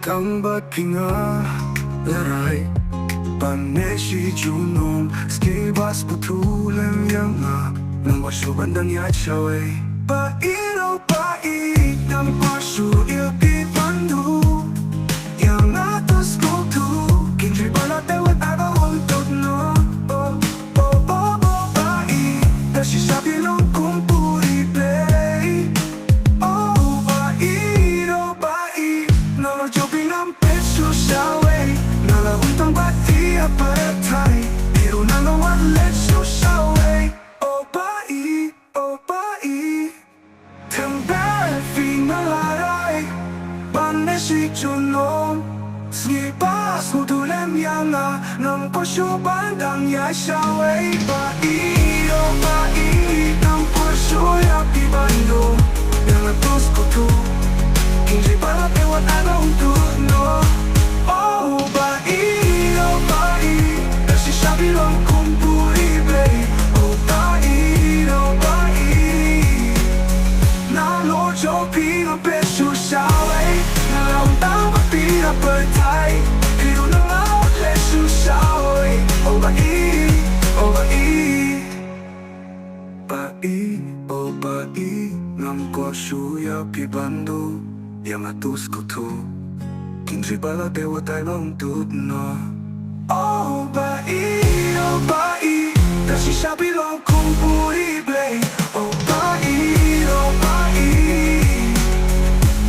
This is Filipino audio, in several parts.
Kang ba't pingalaray Paneshi junong Skibas putulan yang nga Nang wasyuban dan yachaway Pairaw pait Nang pasyo ilpi pandu Yang atas kutu Kinri balat ewat aga untuk no Oh, oh, oh, oh, pait Dasi sabi long kumpuri play Oh, pait, oh, pait Nalo joping ang peso shaway Nala untang bati aparatay Pero nalawan leso shaway Oh, pait, oh, pait Temper fi malaray Paneshi junong Snipas utulem yanga Nang pasyo bandang yashaway Pait, oh, pait Nang pasyo yapi bandong Yang atus kutu Kinri balat ewat aga untuk no Oh, pait, Dasi sabi long kumpuri play Oh, pait, Nalo jopi ng peso shaway Nalaong tama pira pertay Pero nangawat leso shaway Oh, pait, Pait, oh, pait Nang ko suya pibando Yang atus kutu Kinri balat ewat ay long tudno Oh, pait, Dasi sabi long kumpuri play Oh, pait,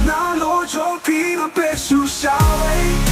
Nalo jopi ng peso shaway